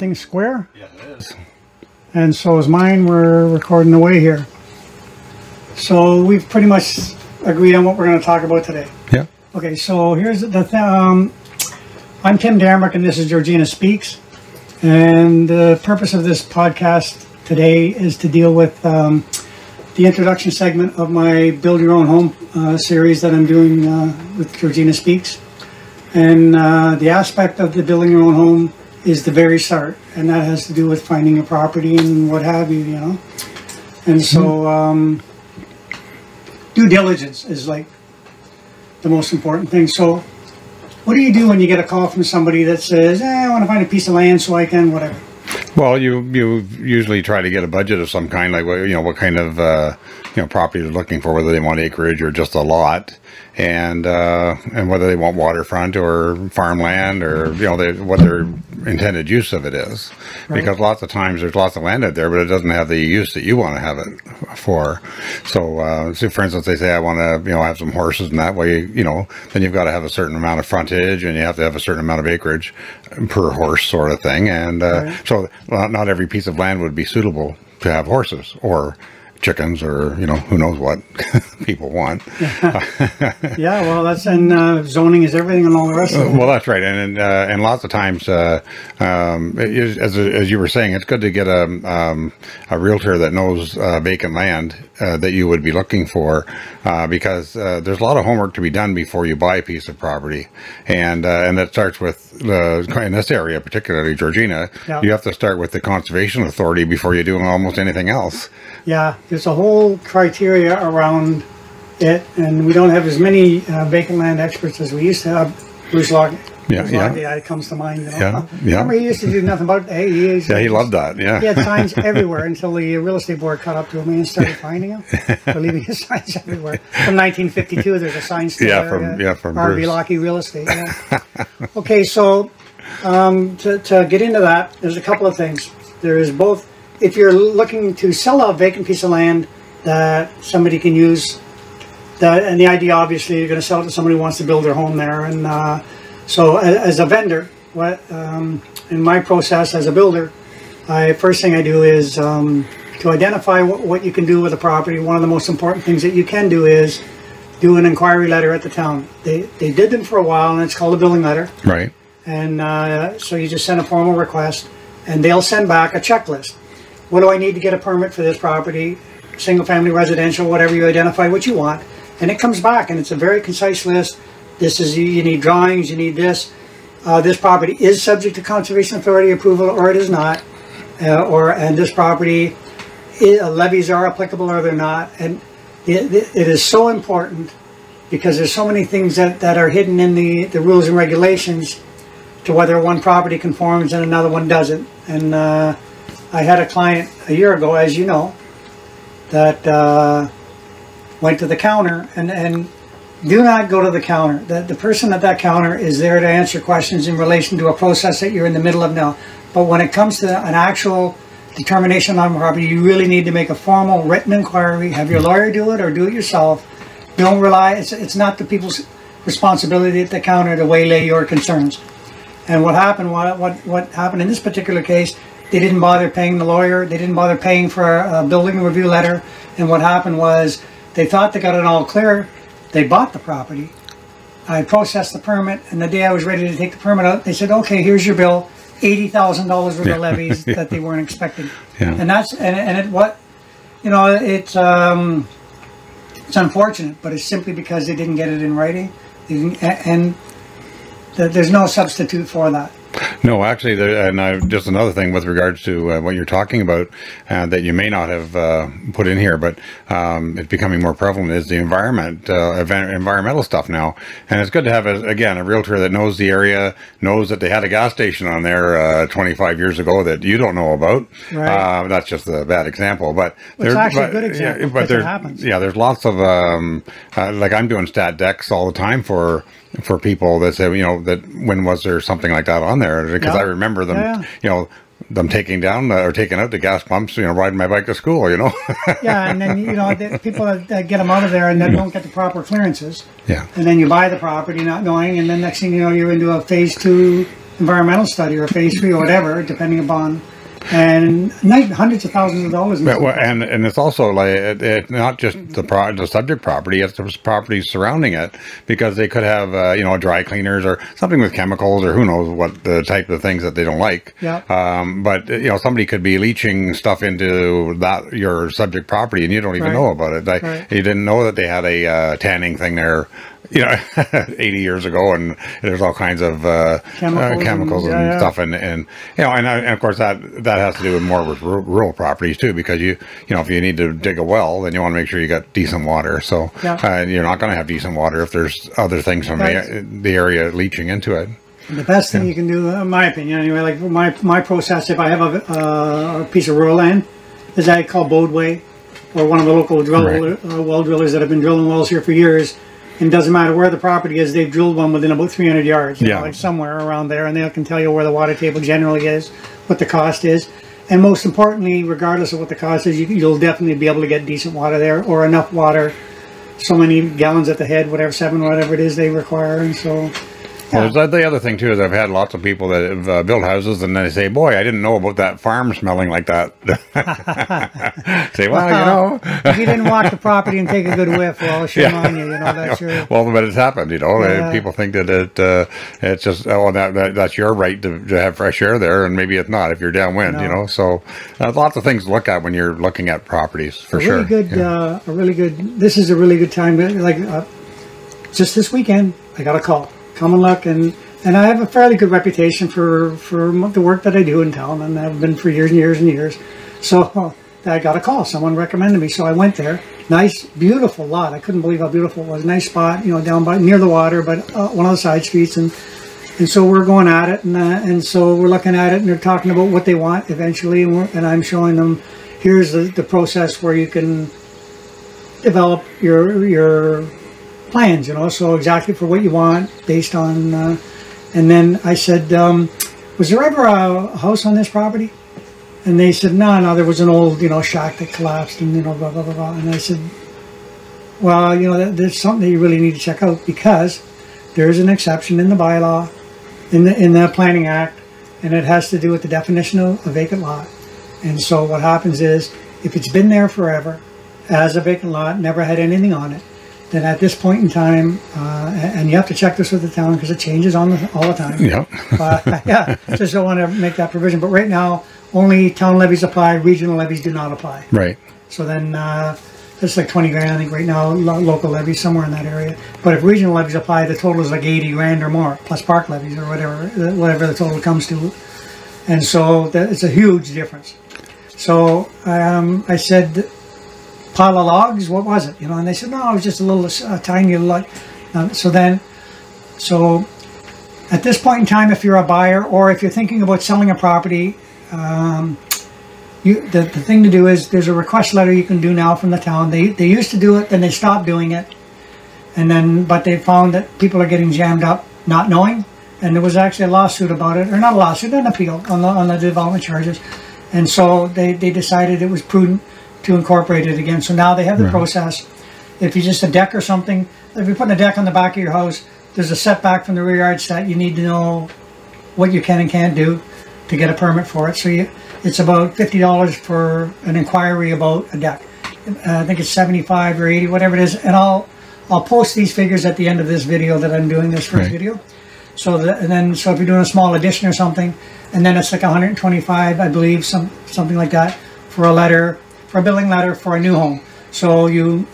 everything square? Yeah, it is. And so is mine. We're recording away here. So we've pretty much agreed on what we're going to talk about today. Yeah. Okay, so here's the thing. I'm Tim Danbrook, and this is Georgina Speaks. And the purpose of this podcast today is to deal with the introduction segment of my Build Your Own Home series that I'm doing with Georgina Speaks. And the aspect of the building your own home is the very start, and that has to do with finding a property and what have you, you know. And so due diligence is like the most important thing. So what do you do when you get a call from somebody that says, I want to find a piece of land so I can whatever? Well, you usually try to get a budget of some kind, like what kind of property they're looking for, whether they want acreage or just a lot, and whether they want waterfront or farmland, or what their intended use of it is. Right. Because lots of times there's lots of land out there, but it doesn't have the use that you want to have it for. So, for instance, they say I want to have some horses, and that way then you've got to have a certain amount of frontage, and you have to have a certain amount of acreage per horse, sort of thing, and right. So not every piece of land would be suitable to have horses or chickens, or who knows what people want. Yeah, well, that's, and zoning is everything and all the rest of it. Well, that's right, and lots of times, as you were saying, it's good to get a realtor that knows vacant land that you would be looking for, because there's a lot of homework to be done before you buy a piece of property, and that starts with in this area, particularly Georgina. Yeah. You have to start with the conservation authority before you do almost anything else. Yeah. There's a whole criteria around it, and we don't have as many vacant land experts as we used to have. Bruce Lockett. Yeah, it comes to mind. Yeah. Remember, he used to do nothing but he loved that. Yeah, he had signs everywhere until the real estate board caught up to him and started finding him for leaving his signs everywhere. From 1952, there's a sign still there. From R.B. Lockey Real Estate. Yeah. Okay, so to get into that, there's a couple of things. There is both. If you're looking to sell a vacant piece of land that somebody can use, and the idea, obviously, you're going to sell it to somebody who wants to build their home there. And so as a vendor, in my process as a builder, first thing I do is to identify what you can do with a property. One of the most important things that you can do is do an inquiry letter at the town. They did them for a while, and it's called a building letter. Right. And so you just send a formal request, and they'll send back a checklist. What do I need to get a permit for this property? Single family, residential, whatever, you identify what you want. And it comes back, and it's a very concise list. This is, you need drawings, you need this. This property is subject to Conservation Authority approval, or it is not. And this property, levies are applicable or they're not. And it is so important, because there's so many things that are hidden in the rules and regulations to whether one property conforms and another one doesn't. And I had a client a year ago, as you know, that went to the counter, and do not go to the counter. The person at that counter is there to answer questions in relation to a process that you're in the middle of now. But when it comes to an actual determination on property, you really need to make a formal written inquiry. Have your lawyer do it, or do it yourself. Don't rely, it's not the people's responsibility at the counter to waylay your concerns. And what happened in this particular case, they didn't bother paying the lawyer. They didn't bother paying for a building review letter. And what happened was, they thought they got it all clear. They bought the property. I processed the permit, and the day I was ready to take the permit out, they said, okay, here's your bill, $80,000 worth of levies that they weren't expecting. Yeah. And that's, it's unfortunate, but it's simply because they didn't get it in writing. There's no substitute for that. No, actually, just another thing with regards to what you're talking about that you may not have put in here, but it's becoming more prevalent, is the environmental stuff now. And it's good to have, a realtor that knows the area, knows that they had a gas station on there 25 years ago that you don't know about. Right. That's just a bad example, but it's actually a good example. But it happens. Yeah, there's lots of like I'm doing stat decks all the time for people that say, that when was there something like that on there? Because I remember them, them taking down or taking out the gas pumps, riding my bike to school, Yeah, and then, the people that get them out of there and then don't get the proper clearances. Yeah. And then you buy the property not knowing, and then next thing you know, you're into a phase 2 environmental study or phase 3 or whatever, depending upon, and hundreds of thousands of dollars. And it's also like it's not just the subject property; it's the properties surrounding it, because they could have dry cleaners or something with chemicals, or who knows what the type of things that they don't like. Yeah. But somebody could be leaching stuff into your subject property, and you don't even know about it. You didn't know that they had a tanning thing there, 80 years ago, and there's all kinds of chemicals and stuff, and of course that has to do with more with rural properties too, because if you need to dig a well, then you want to make sure you got decent water. So you're not going to have decent water if there's other things from the area leaching into it. The best thing you can do, in my opinion anyway, like my process, if I have a piece of rural land, is I call Bodeway, or one of the local well drillers that have been drilling wells here for years. And it doesn't matter where the property is, they've drilled one within about 300 yards, like somewhere around there, and they can tell you where the water table generally is, what the cost is, and most importantly, regardless of what the cost is, you'll definitely be able to get decent water there, or enough water, so many gallons at the head, whatever it is they require. And so well, the other thing too is I've had lots of people that have built houses, and they say, "Boy, I didn't know about that farm smelling like that." Say, well, if you didn't walk the property and take a good whiff, well, shame on you. That's your... Well, but it's happened. People think that it's just that's your right to have fresh air there, and maybe it's not if you're downwind. So lots of things to look at when you're looking at properties for sure. This is a really good time. Just this weekend, I got a call. Come and look, and I have a fairly good reputation for the work that I do in town, and I've been for years and years and years. So I got a call. Someone recommended me, so I went there. Nice, beautiful lot. I couldn't believe how beautiful it was. Nice spot, down by near the water, but one of the side streets, and so we're going at it, and so we're looking at it, and they're talking about what they want eventually, and I'm showing them, here's the process where you can develop your plans, so exactly for what you want based on, and then I said, was there ever a house on this property? And they said, no, there was an old, shack that collapsed, and, blah, blah, blah, blah. And I said, well, there's something that you really need to check out, because there is an exception in the bylaw, in the Planning Act, and it has to do with the definition of a vacant lot. And so what happens is, if it's been there forever, as a vacant lot, never had anything on it, then at this point in time, and you have to check this with the town because it changes all the time. Yeah. Just don't want to make that provision. But right now, only town levies apply, regional levies do not apply. Right. So then it's like 20 grand, I think, right now, local levies somewhere in that area. But if regional levies apply, the total is like 80 grand or more, plus park levies or whatever the total comes to. And so it's a huge difference. So I said, pile of logs, what was it? And they said, no, it was just a tiny little. So at this point in time, if you're a buyer or if you're thinking about selling a property, the thing to do is there's a request letter you can do now from the town. They used to do it, then they stopped doing it, but they found that people are getting jammed up not knowing, and there was actually a lawsuit about it, or not a lawsuit, an appeal on the development charges, and so they decided it was prudent to incorporate it again. So now they have the process. If you just a deck or something, if you put a deck on the back of your house, there's a setback from the rear yard set. You need to know what you can and can't do to get a permit for it. So it's about $50 for an inquiry about a deck. I think it's 75 or 80, whatever it is. And I'll post these figures at the end of this video that I'm doing, this first video. So if you're doing a small addition or something, and then it's like 125, I believe, something like that, for a billing letter for a new home. So you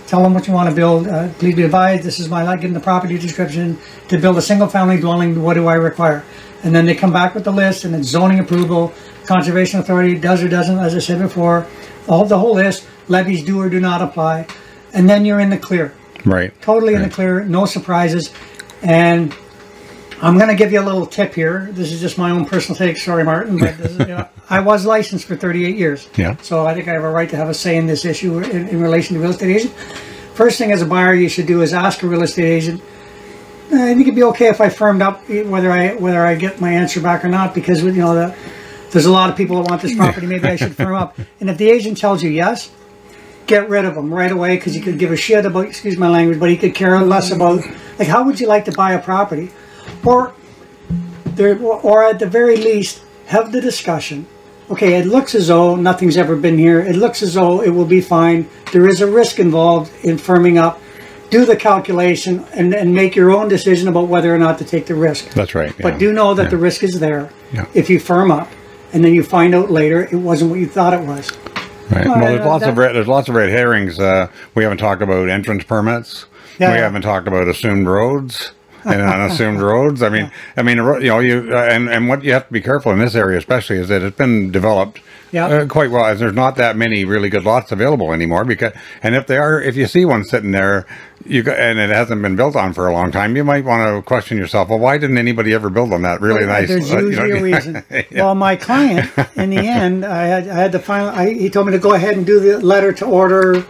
tell them what you want to build. Please be advised, this is my lot, give them the property description. To build a single family dwelling, what do I require? And then they come back with the list, and it's zoning approval, conservation authority does or doesn't, as I said before, the whole list, levies do or do not apply, and then you're in the clear. Right. Totally in the clear, no surprises. And I'm going to give you a little tip here. This is just my own personal take. Sorry, Martin, but this is, I was licensed for 38 years. Yeah. So I think I have a right to have a say in this issue in relation to real estate agent. First thing as a buyer you should do is ask a real estate agent. I think it'd be okay if I firmed up whether I get my answer back or not, because there's a lot of people that want this property. Maybe I should firm up. And if the agent tells you yes, get rid of them right away, because you could give a shit about, excuse my language, but he could care less about, like, how would you like to buy a property? Or or at the very least, have the discussion. Okay, it looks as though nothing's ever been here. It looks as though it will be fine. There is a risk involved in firming up. Do the calculation and make your own decision about whether or not to take the risk. That's right. Yeah. But do know that the risk is there yeah. if you firm up, and then you find out later it wasn't what you thought it was. Right. Well, there's lots of red herrings. We haven't talked about entrance permits. Yeah, we haven't talked about assumed roads and unassumed roads. I mean, and what you have to be careful in this area, especially, is that it's been developed quite well. There's not that many really good lots available anymore. And if you see one sitting there, and it hasn't been built on for a long time, you might want to question yourself. Well, why didn't anybody ever build on that really nice? There's usually a reason. Yeah. Well, my client, in the end, I had to he told me to go ahead and do the letter to order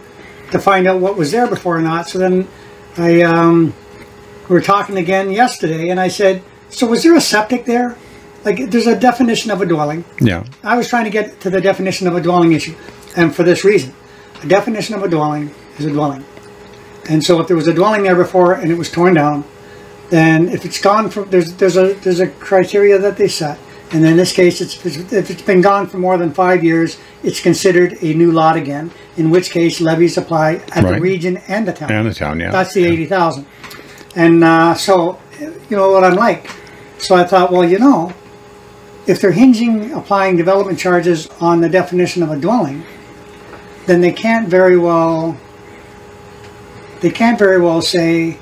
to find out what was there before or not. So then we were talking again yesterday, and I said, so was there a septic there? Like, there's a definition of a dwelling. Yeah. I was trying to get to the definition of a dwelling issue. And for this reason, a definition of a dwelling is a dwelling. And so if there was a dwelling there before and it was torn down, then if it's gone from, there's a criteria that they set. And in this case, if it's been gone for more than 5 years, it's considered a new lot again, in which case levies apply at the region and the town. And the town, yeah. That's the 80,000. And so, you know what I'm like. So I thought, well, you know, if they're applying development charges on the definition of a dwelling, then they can't very well say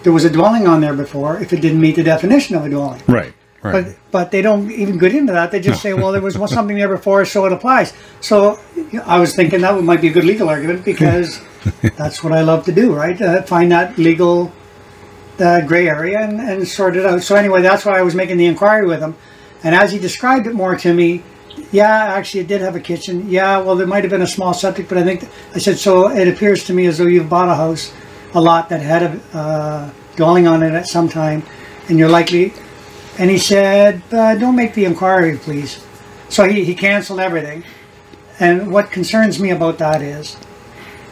there was a dwelling on there before if it didn't meet the definition of a dwelling. Right. Right. But they don't even get into that. They just say, well, there was something there before, so it applies. So I was thinking that might be a good legal argument, because that's what I love to do, right? Find that legal gray area and sort it out. So anyway, that's why I was making the inquiry with him. And as he described it more to me, yeah, actually it did have a kitchen. Yeah, well, there might have been a small septic, but I said, so it appears to me as though you've bought a lot that had a dwelling on it at some time, and you're likely... And he said, don't make the inquiry, please. So he canceled everything. And what concerns me about that is,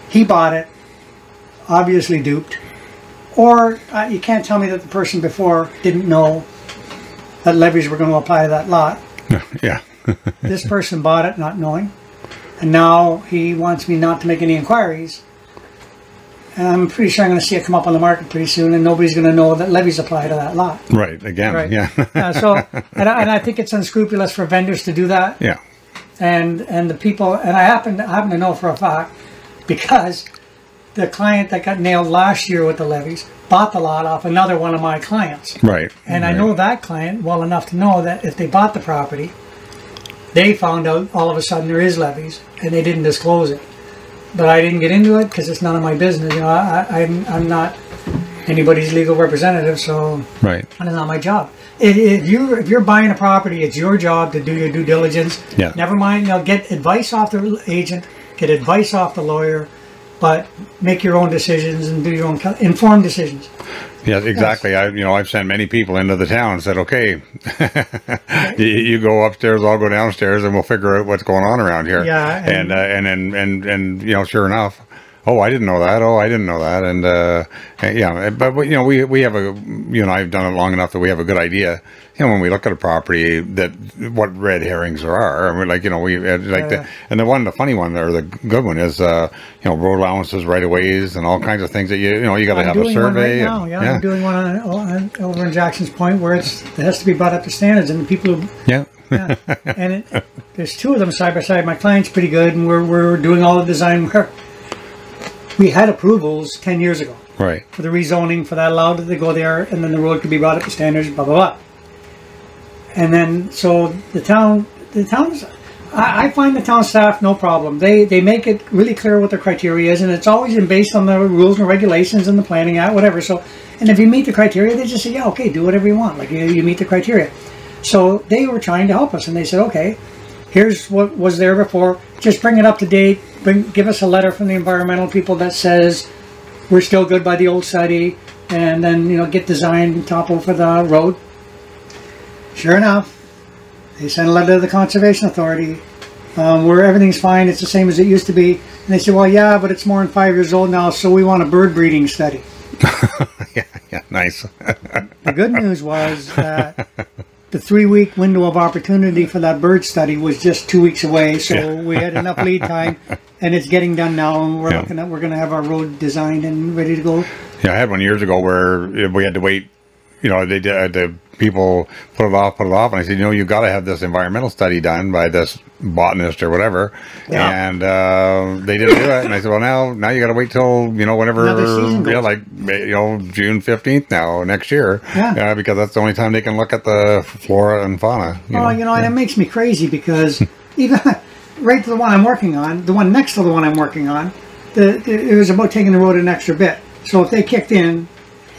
he bought it, obviously duped, or you can't tell me that the person before didn't know that levies were going to apply to that lot. Yeah. This person bought it not knowing, and now he wants me not to make any inquiries. And I'm pretty sure I'm going to see it come up on the market pretty soon, and nobody's going to know that levies apply to that lot. Right, again, right. Yeah. So, and I think it's unscrupulous for vendors to do that. Yeah. And the people, and I happen to know for a fact, because the client that got nailed last year with the levies bought the lot off another one of my clients. Right. And I know that client well enough to know that if they bought the property, they found out all of a sudden there is levies, and they didn't disclose it. But I didn't get into it because it's none of my business. You know, I'm not anybody's legal representative, so right. That's not my job. If you're buying a property, it's your job to do your due diligence. Yeah. Never mind, get advice off the agent, get advice off the lawyer, but make your own decisions and do your own informed decisions. Yes, exactly. Yes. I've sent many people into the town and said, okay, you go upstairs, I'll go downstairs, and we'll figure out what's going on around here. Yeah. And sure enough, oh, I didn't know that. Oh, I didn't know that. And yeah, but we have I've done it long enough that we have a good idea. When we look at a property, that what red herrings there are. I mean, the funny one or the good one is road allowances, right of ways, and all kinds of things that you got to have a survey. Right now, I'm doing one over in Jackson's Point where it has to be brought up to standards, and the people who and there's two of them side by side. My client's pretty good, and we're doing all the design work. We had approvals 10 years ago, right, for the rezoning, for that allowed to go there, and then the road could be brought up to standards, blah blah blah. And then so the town's, I find the town staff no problem. They make it really clear what their criteria is, and it's always based on the rules and regulations and the planning act, whatever. So, and if you meet the criteria, they just say, yeah, okay, do whatever you want. Like you meet the criteria. So they were trying to help us, and they said, okay, here's what was there before. Just bring it up to date. Give us a letter from the environmental people that says we're still good by the old study, and then get design and topo for the road. Sure enough, they sent a letter to the Conservation Authority where everything's fine. It's the same as it used to be. And they said, well, yeah, but it's more than 5 years old now, so we want a bird breeding study. Yeah, nice. The good news was that the 3-week window of opportunity for that bird study was just 2 weeks away, so we had enough lead time, and it's getting done now, and we're looking at, we're going to have our road designed and ready to go. Yeah, I had one years ago where we had to wait. You know, they did, the people put it off, and I said, you know, you've got to have this environmental study done by this botanist or whatever, and they didn't do it, and I said, well, now you got to wait till, you know, whenever, like, you know, June 15th now next year, because that's the only time they can look at the flora and fauna. You know, and it makes me crazy because even right to the one I'm working on, the one next to the one I'm working on, it was about taking the road an extra bit. So if they kicked in,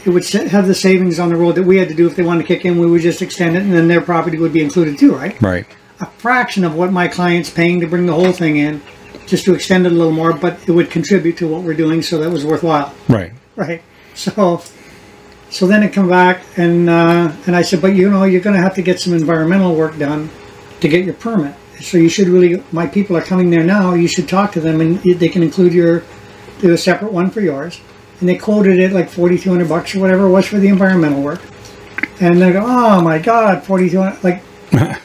it would have the savings on the road that we had to do. If they wanted to kick in, we would just extend it, and then their property would be included too, right? Right. A fraction of what my client's paying to bring the whole thing in, just to extend it a little more, but it would contribute to what we're doing, so that was worthwhile. Right. Right. So then it come back, and I said, but you know, you're going to have to get some environmental work done to get your permit. So you should really, my people are coming there now, you should talk to them, and they can include do a separate one for yours. And they quoted it like $4,200 or whatever it was for the environmental work. And they go, oh my God, $4,200, like,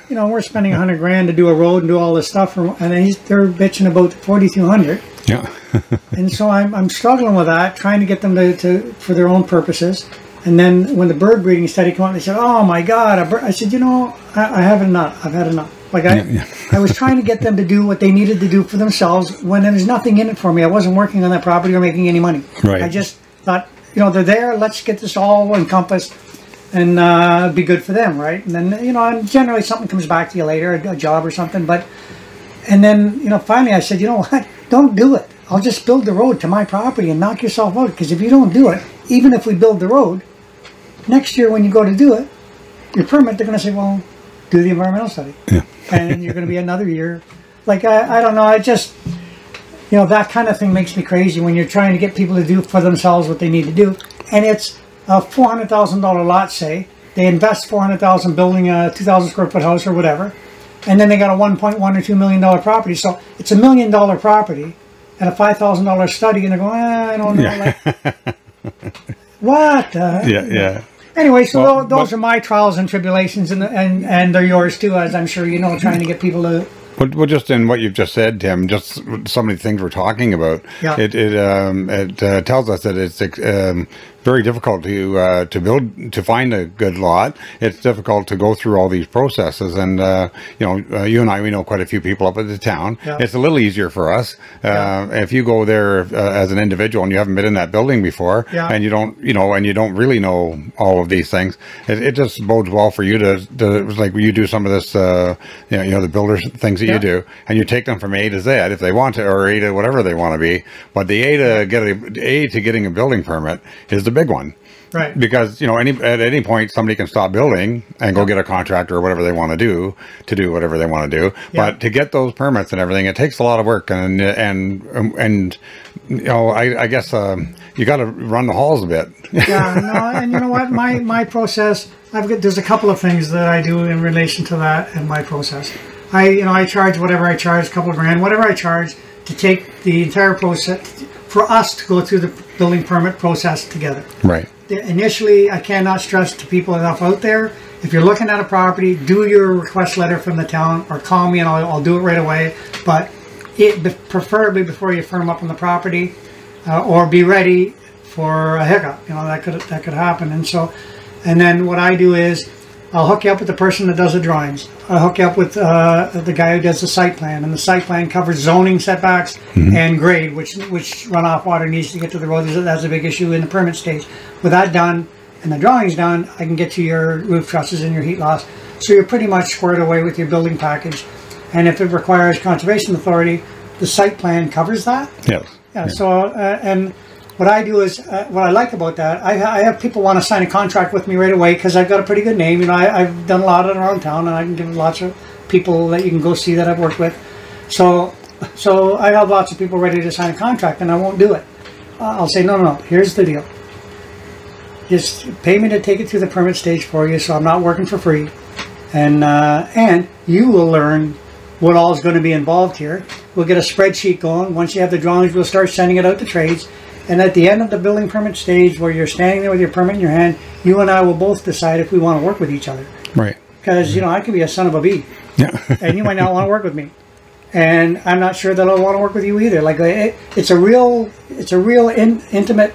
you know, we're spending $100 grand to do a road and do all this stuff, and they're bitching about $4,200. Yeah. And so I'm struggling with that, trying to get them to for their own purposes. And then when the bird breeding study came out, they said, oh my God, I said, you know, I have enough. I've had enough. Like I was trying to get them to do what they needed to do for themselves when there's nothing in it for me. I wasn't working on that property or making any money. Right. I just thought, you know, they're there. Let's get this all encompassed and be good for them, right? And then, you know, and generally something comes back to you later, a job or something. And then, you know, finally I said, you know what? Don't do it. I'll just build the road to my property and knock yourself out. Because if you don't do it, even if we build the road, next year when you go to do it, your permit, they're going to say, well, do the environmental study. Yeah. And you're going to be another year. Like, I don't know, I just, you know, that kind of thing makes me crazy when you're trying to get people to do for themselves what they need to do. And it's a $400,000 lot, say. They invest $400,000 building a 2,000 square foot house or whatever. And then they got a $1.1 or $2 million property. So it's $1 million property and a $5,000 study. And they're going, I don't know. Yeah. Like, what? Yeah. Anyway, so those are my trials and tribulations, and they're yours too, as I'm sure you know, trying to get people to... Well, just in what you've just said, Tim, just so many things we're talking about, it tells us that it's very difficult to find a good lot. It's difficult to go through all these processes, and you know, you and I, we know quite a few people up at the town. Yeah. It's a little easier for us if you go there as an individual and you haven't been in that building before, and you don't, you know, and you don't really know all of these things. It just bodes well for you to like you do some of this, you know, the builder things that you do, and you take them from A to Z if they want to, or A to whatever they want to be. But the A to getting a building permit is the big one. Right. Because, you know, at any point somebody can stop building and go get a contractor or whatever they want to do whatever they want to do. But to get those permits and everything, it takes a lot of work, and you know, I guess you got to run the halls a bit. Yeah, no, and you know what, my process, there's a couple of things that I do in relation to that and my process. I charge whatever I charge, a couple of grand, whatever I charge to take the entire process for us to go through the building permit process together. Right. Initially, I cannot stress to people enough out there, if you're looking at a property, do your request letter from the town or call me and I'll do it right away. But preferably before you firm up on the property, or be ready for a hiccup. You know, that could happen. And then what I do is I'll hook you up with the person that does the drawings. I'll hook you up with the guy who does the site plan, and the site plan covers zoning setbacks and grade, which runoff water needs to get to the road. That's a big issue in the permit stage. With that done and the drawings done, I can get to your roof trusses and your heat loss. So you're pretty much squared away with your building package. And if it requires conservation authority, the site plan covers that. Yes. Yeah. So and what I do is, what I like about that, I have people want to sign a contract with me right away because I've got a pretty good name. You know, I've done a lot of it around town, and I can give lots of people that you can go see that I've worked with. So I have lots of people ready to sign a contract, and I won't do it. I'll say, no, here's the deal. Just pay me to take it through the permit stage for you, so I'm not working for free. And you will learn what all is going to be involved here. We'll get a spreadsheet going. Once you have the drawings, we'll start sending it out to trades. And at the end of the building permit stage, where you're standing there with your permit in your hand, you and I will both decide if we want to work with each other. Right. because, you know, I could be a son of a bee. Yeah. And you might not want to work with me. And I'm not sure that I'll want to work with you either. Like, it's a real intimate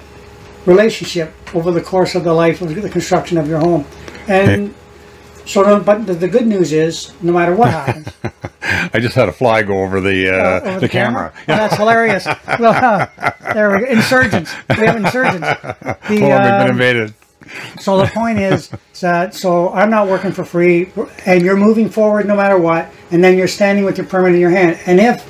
relationship over the course of the life of the construction of your home. And but the good news is, no matter what happens. I just had a fly go over the camera. Oh, that's hilarious. Well, there we go. Insurgents. We have insurgents. We've been invaded. So the point is that, so I'm not working for free, and you're moving forward no matter what, and then you're standing with your permit in your hand. And if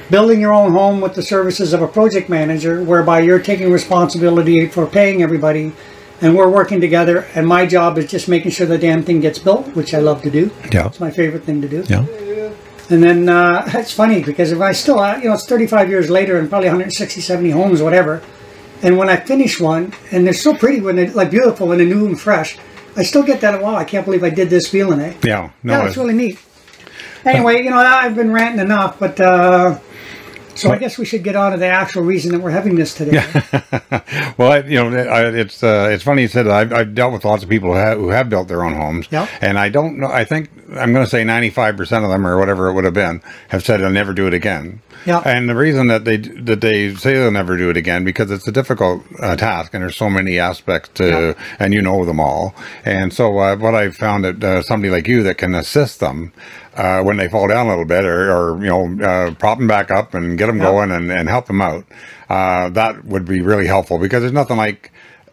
building your own home with the services of a project manager, whereby you're taking responsibility for paying everybody, and we're working together, and my job is just making sure the damn thing gets built, which I love to do. Yeah. It's my favorite thing to do. Yeah. And then it's funny, because if I still, you know, it's 35 years later and probably 160, 70 homes, whatever. And when I finish one, and they're so pretty, when they're like beautiful, when they're new and fresh, I still get that, wow, I can't believe I did this feeling, eh? Yeah. No, yeah, it's really neat. Anyway, you know, I've been ranting enough, but so I guess we should get on to the actual reason that we're having this today. Yeah. Well, it's funny you said that. I've dealt with lots of people who have built their own homes. Yep. And I don't know, I think I'm going to say 95% of them, or whatever it would have been, have said they'll never do it again. Yeah. And the reason that they say they'll never do it again, because it's a difficult task, and there's so many aspects to, and you know them all. And so what I've found that somebody like you that can assist them when they fall down a little bit, or you know, prop them back up and get them going and help them out, that would be really helpful, because there's nothing like,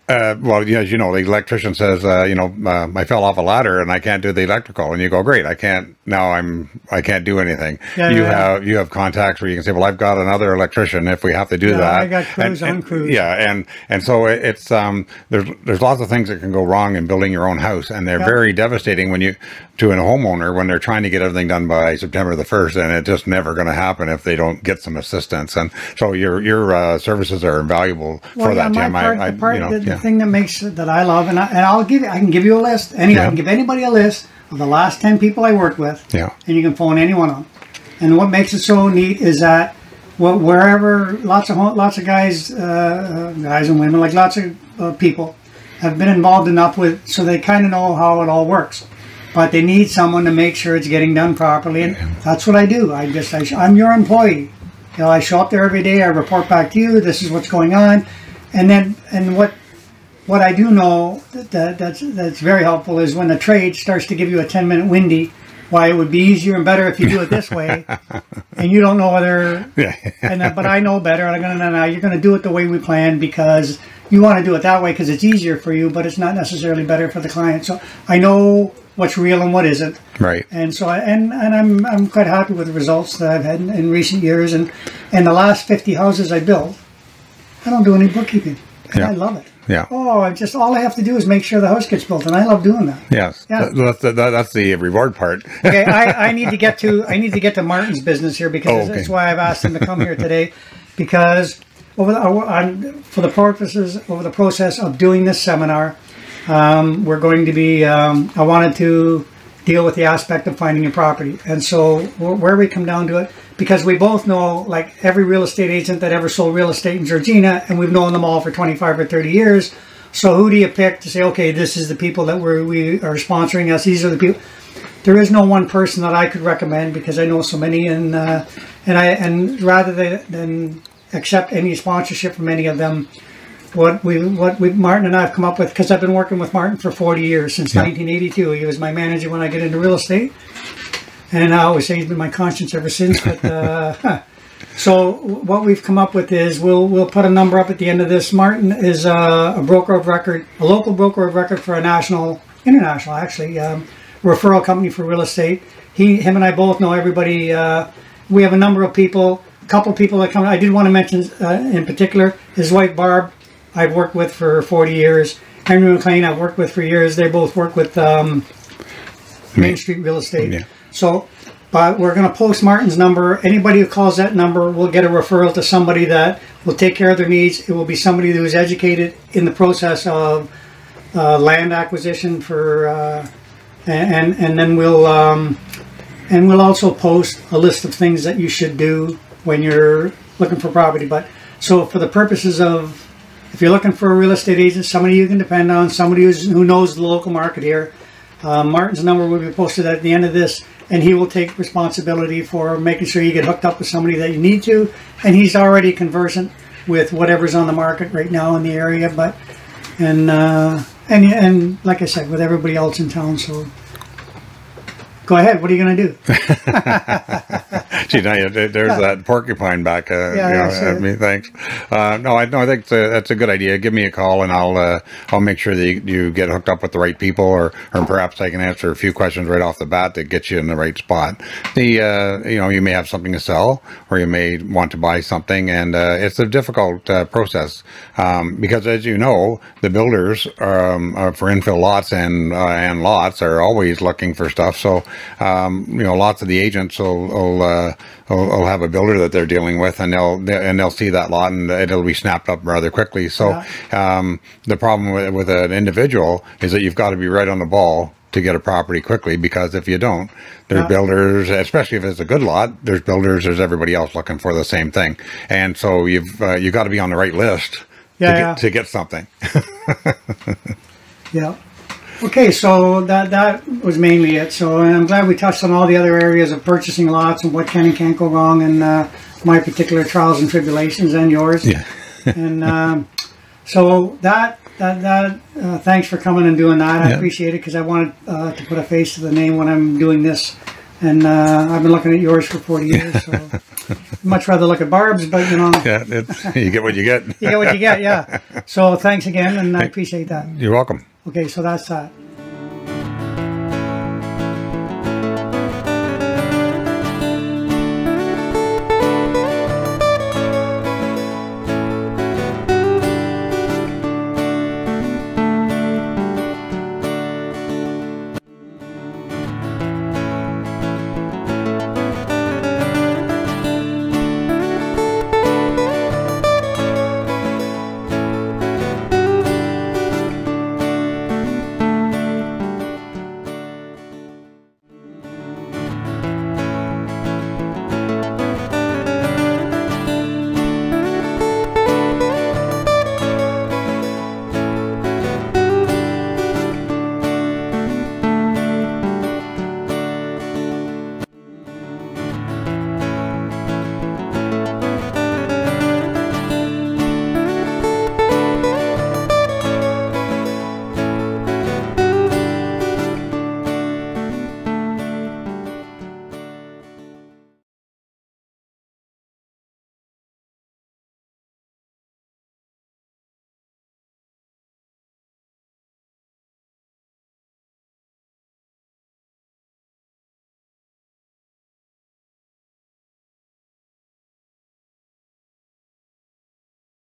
well, as you know, the electrician says, you know, I fell off a ladder and I can't do the electrical, and you go, great, I can't do anything. Yeah, you have contacts where you can say, well, I've got another electrician if we have to do that. I got crews on crews. Yeah, and so it's there's lots of things that can go wrong in building your own house, and they're very devastating to a homeowner when they're trying to get everything done by September the 1st, and it's just never going to happen if they don't get some assistance. And so your services are invaluable for that, Tim. The thing that makes that I love, and I can give you a list. I can give anybody a list of the last 10 people I worked with. Yeah. And you can phone any one of them. And what makes it so neat is that wherever lots of guys and women, like lots of people, have been involved enough with, so they kind of know how it all works. But they need someone to make sure it's getting done properly, and that's what I do. I'm your employee. You know, I show up there every day. I report back to you. This is what's going on, and what I do know that's very helpful is when the trade starts to give you a 10-minute windy. Why it would be easier and better if you do it this way, and you don't know whether. But I know better, and I'm going to no, you're going to do it the way we planned, because you want to do it that way because it's easier for you, but it's not necessarily better for the client. So I know what's real and what isn't. Right. And so I'm quite happy with the results that I've had in recent years, and the last 50 houses I built, I don't do any bookkeeping, and I love it. Yeah. Oh, all I have to do is make sure the house gets built, and I love doing that. Yes. Yeah. That's the reward part. Okay. I need to get to Martin's business here, because that's why I've asked him to come here today, because over the process of doing this seminar, we're going to be. I wanted to deal with the aspect of finding a property, and so where we come down to it. Because we both know, like, every real estate agent that ever sold real estate in Georgina, and we've known them all for 25 or 30 years. So who do you pick to say, okay, this is the people that we are sponsoring us. These are the people. There is no one person that I could recommend, because I know so many, and rather than accept any sponsorship from any of them, what Martin and I have come up with, because I've been working with Martin for 40 years, since 1982. He was my manager when I get into real estate. And I always say he's been my conscience ever since. But so what we've come up with is we'll put a number up at the end of this. Martin is a broker of record, a local broker of record for a international actually, referral company for real estate. Him and I both know everybody. We have a number of people, a couple of people that come. I did want to mention in particular his wife Barb. I've worked with for 40 years. Henry McLean I've worked with for years. They both work with Main Street Real Estate. Yeah. So, but we're going to post Martin's number. Anybody who calls that number will get a referral to somebody that will take care of their needs. It will be somebody who is educated in the process of land acquisition for, and then we'll also post a list of things that you should do when you're looking for property. But so for the purposes of, if you're looking for a real estate agent, somebody you can depend on, somebody who knows the local market here, Martin's number will be posted at the end of this, and he will take responsibility for making sure you get hooked up with somebody that you need to. And he's already conversant with whatever's on the market right now in the area, and like I said, with everybody else in town. So go ahead. What are you going to do? Gee, now there's that porcupine back. At me. Thanks. No, I think that's a good idea. Give me a call, and I'll make sure that you get hooked up with the right people, or perhaps I can answer a few questions right off the bat that get you in the right spot. You may have something to sell, or you may want to buy something, and it's a difficult process because, as you know, the builders for infill lots and lots are always looking for stuff. So lots of the agents will have a builder that they're dealing with, and they'll see that lot, and it'll be snapped up rather quickly. So the problem with an individual is that you've got to be right on the ball to get a property quickly, because if you don't, there's builders, especially if it's a good lot, there's builders, there's everybody else looking for the same thing, and so you've got to be on the right list to get something. Yeah. Okay, so that was mainly it. So I'm glad we touched on all the other areas of purchasing lots and what can and can't go wrong, and my particular trials and tribulations and yours. Yeah. And so thanks for coming and doing that. I appreciate it, because I wanted to put a face to the name when I'm doing this. And I've been looking at yours for 40 years, so I'd much rather look at Barb's, but you get what you get. You get what you get, yeah. So thanks again, and I appreciate that. You're welcome. Okay, so that's that.